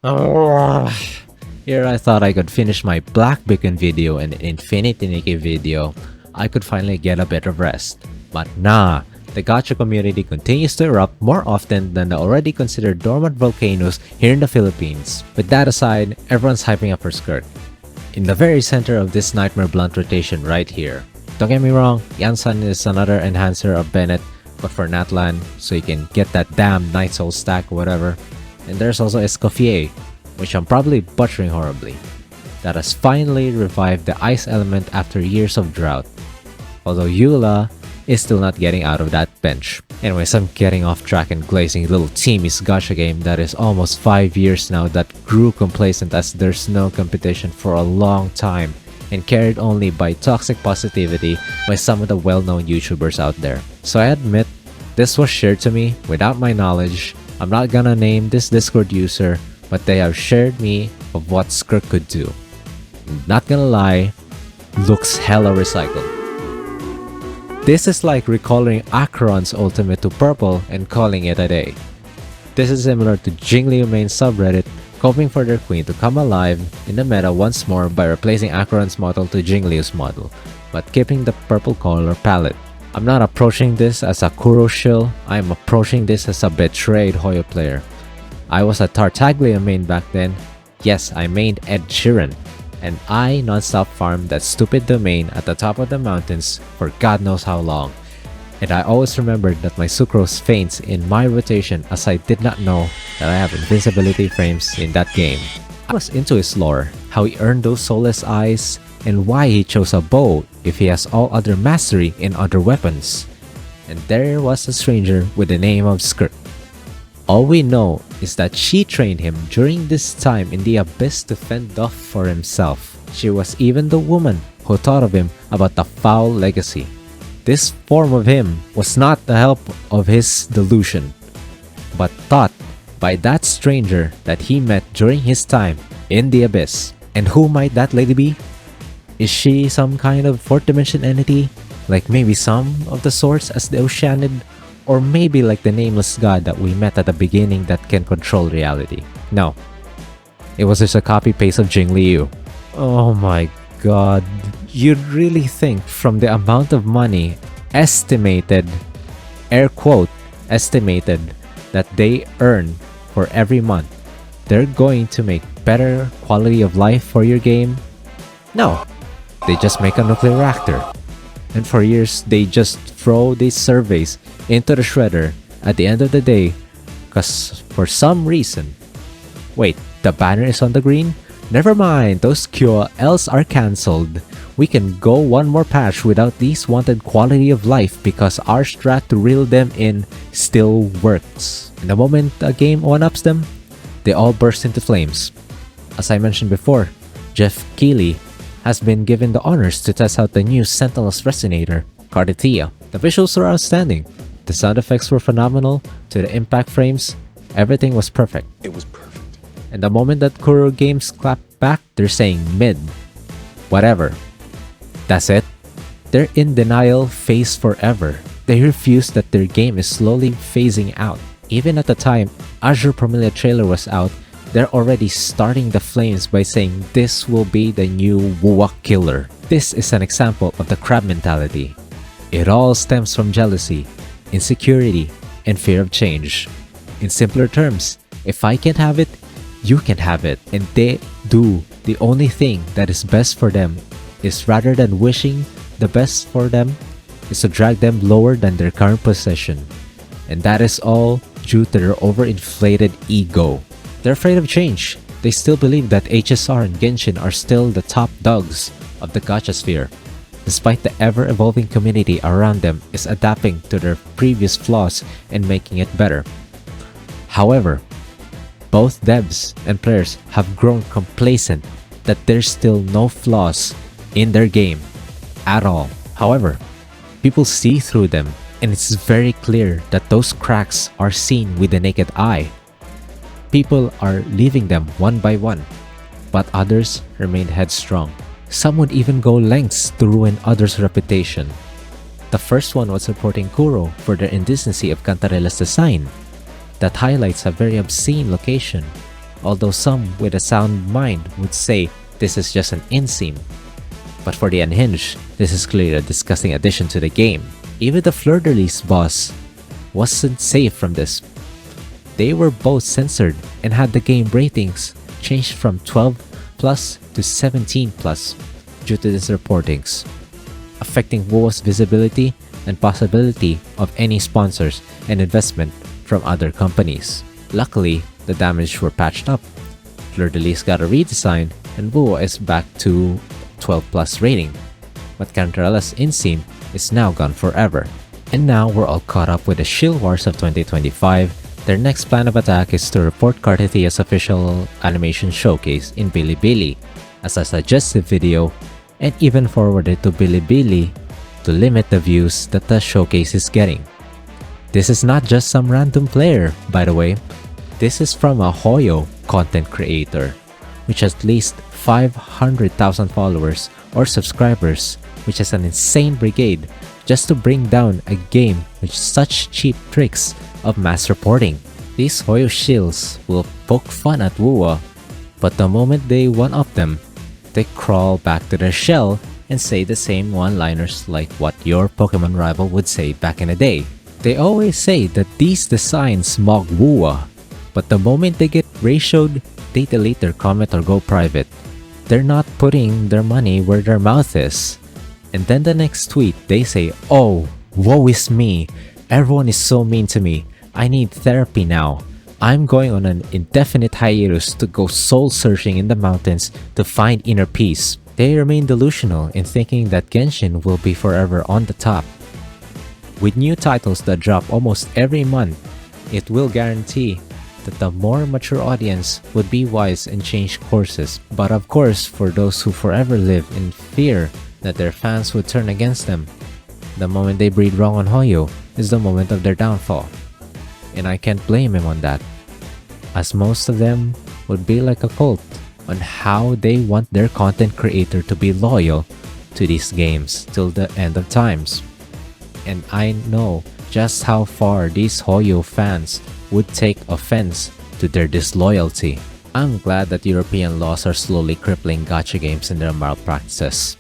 Oh, here I thought I could finish my Black Beacon video and Infinity Nikki video. I could finally get a bit of rest. But nah, the Gacha community continues to erupt more often than the already considered dormant volcanoes here in the Philippines. With that aside, everyone's hyping up her skirt. In the very center of this nightmare blunt rotation right here. Don't get me wrong, Yansan is another enhancer of Bennett, but for Natlan, so you can get that damn Night Soul stack or whatever. And there's also Escoffier, which I'm probably butchering horribly, that has finally revived the ice element after years of drought. Although Eula is still not getting out of that bench. Anyways, I'm getting off track and glazing little Timmy's gacha game that is almost 5 years now that grew complacent as there's no competition for a long time and carried only by toxic positivity by some of the well-known YouTubers out there. So I admit, this was shared to me without my knowledge. I'm not gonna name this Discord user, but they have shared me of what Skirk could do. Not gonna lie, looks hella recycled. This is like recalling Acheron's ultimate to purple and calling it a day. This is similar to Jingliu main subreddit hoping for their queen to come alive in the meta once more by replacing Acheron's model to Jingliu's model, but keeping the purple color palette. I'm not approaching this as a Kuro shill, I am approaching this as a betrayed Hoyo player. I was a Tartaglia main back then, yes I mained Ed Sheeran, and I non-stop farmed that stupid domain at the top of the mountains for God knows how long. And I always remembered that my Sucrose faints in my rotation as I did not know that I have invincibility frames in that game. I was into his lore, how he earned those soulless eyes, and why he chose a bow if he has all other mastery in other weapons. And there was a stranger with the name of Skirk. All we know is that she trained him during this time in the abyss to fend off for himself. She was even the woman who taught of him about the foul legacy. This form of him was not the help of his delusion, but taught by that stranger that he met during his time in the abyss. And who might that lady be? Is she some kind of fourth dimension entity, like maybe some of the sorts as the Oceanid, or maybe like the nameless god that we met at the beginning that can control reality? No, it was just a copy-paste of Jingliu. Oh my god, you'd really think from the amount of money estimated, air quote, estimated, that they earn for every month, they're going to make better quality of life for your game? No, they just make a nuclear reactor. And for years, they just throw these surveys into the shredder at the end of the day, cause for some reason. Wait, the banner is on the green? Never mind, those QLs are cancelled. We can go one more patch without these wanted quality of life because our strat to reel them in still works. And the moment a game one-ups them, they all burst into flames. As I mentioned before, Jeff Keighley has been given the honors to test out the new Sentinel's Resonator, Carditia. The visuals were outstanding, the sound effects were phenomenal, to the impact frames, everything was perfect. It was perfect. And the moment that Kuro games clap back, they're saying mid. Whatever. That's it. They're in denial phase forever. They refuse that their game is slowly phasing out. Even at the time Azure Promelia trailer was out, they're already starting the flames by saying this will be the new Wuwak killer. This is an example of the crab mentality. It all stems from jealousy, insecurity, and fear of change. In simpler terms, if I can't have it, you can have it. And they do the only thing that is best for them is, rather than wishing the best for them, is to drag them lower than their current position. And that is all due to their overinflated ego. They're afraid of change. They still believe that HSR and Genshin are still the top dogs of the gacha sphere, despite the ever-evolving community around them is adapting to their previous flaws and making it better. However, both devs and players have grown complacent that there's still no flaws in their game at all. However, people see through them, and it's very clear that those cracks are seen with the naked eye. People are leaving them one by one, but others remain headstrong. Some would even go lengths to ruin others' reputation. The first one was reporting Kuro for their indecency of Cantarella's design that highlights a very obscene location although some with a sound mind would say this is just an inseam. But for the unhinged, this is clearly a disgusting addition to the game. Even the fleur-de-lis boss wasn't safe from this. They were both censored and had the game ratings changed from 12 plus to 17 plus due to these reportings, affecting WoW's visibility and possibility of any sponsors and investment from other companies. Luckily, the damage were patched up. Fleur-de-lis got a redesign and WoW is back to 12 plus rating, but Cantarella's inseam is now gone forever. And now we're all caught up with the Shield Wars of 2025. Their next plan of attack is to report Cartithia's official animation showcase in Bilibili as a suggested video and even forward it to Bilibili to limit the views that the showcase is getting. This is not just some random player, by the way. This is from a Hoyo content creator, which has at least 500,000 followers or subscribers, which is an insane brigade just to bring down a game with such cheap tricks of mass reporting. These Hoyoshills will poke fun at WoA, but the moment they one-up them, they crawl back to their shell and say the same one-liners like what your Pokemon rival would say back in the day. They always say that these designs mock WoA, but the moment they get ratioed, they delete their comment or go private. They're not putting their money where their mouth is. And then the next tweet, they say, "Oh, woe is me. Everyone is so mean to me. I need therapy now. I'm going on an indefinite hiatus to go soul-searching in the mountains to find inner peace." They remain delusional in thinking that Genshin will be forever on the top. With new titles that drop almost every month, it will guarantee that the more mature audience would be wise and change courses. But of course, for those who forever live in fear that their fans would turn against them, the moment they breed wrong on Hoyo is the moment of their downfall. And I can't blame him on that, as most of them would be like a cult on how they want their content creator to be loyal to these games till the end of times. And I know just how far these Hoyo fans would take offense to their disloyalty. I'm glad that European laws are slowly crippling gacha games in their malpractices.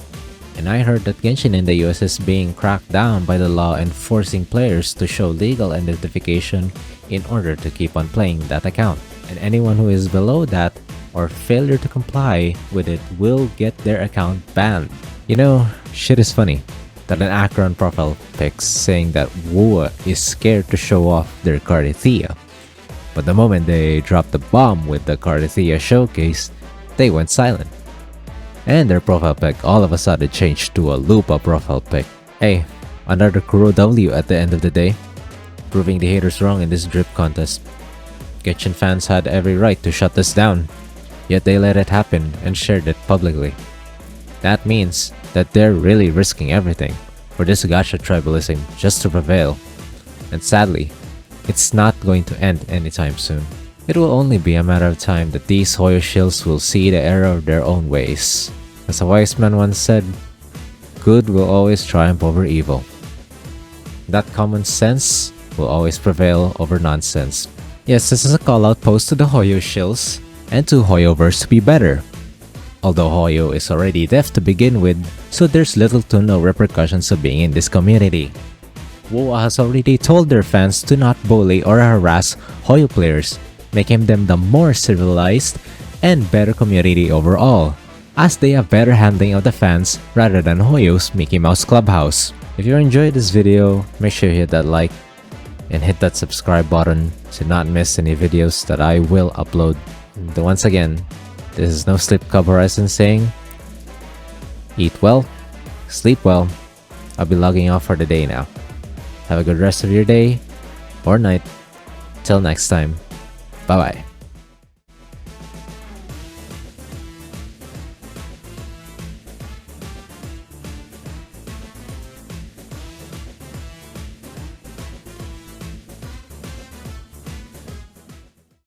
And I heard that Genshin in the US is being cracked down by the law and forcing players to show legal identification in order to keep on playing that account. And anyone who is below that or failure to comply with it will get their account banned. You know, shit is funny that an Akron profile pics saying that WoA is scared to show off their Cartithia. But the moment they dropped the bomb with the Cartithia showcase, they went silent. And their profile pic all of a sudden changed to a Lupa profile pic. Hey, another Kuro W at the end of the day, proving the haters wrong in this drip contest. Genshin fans had every right to shut this down, yet they let it happen and shared it publicly. That means that they're really risking everything for this gacha tribalism just to prevail. And sadly, it's not going to end anytime soon. It will only be a matter of time that these Hoyoshills will see the error of their own ways. As a wise man once said, good will always triumph over evil. That common sense will always prevail over nonsense. Yes, this is a call-out post to the Hoyoshills and to Hoyoverse to be better. Although Hoyo is already deaf to begin with, so there's little to no repercussions of being in this community. WoA has already told their fans to not bully or harass Hoyo players, making them the more civilized and better community overall, as they have better handling of the fans rather than Hoyo's Mickey Mouse Clubhouse. If you enjoyed this video, make sure you hit that like and hit that subscribe button to not miss any videos that I will upload. And once again, this is No Sleep Cub Horizon saying, eat well, sleep well. I'll be logging off for the day now. Have a good rest of your day or night. Till next time. Bye bye.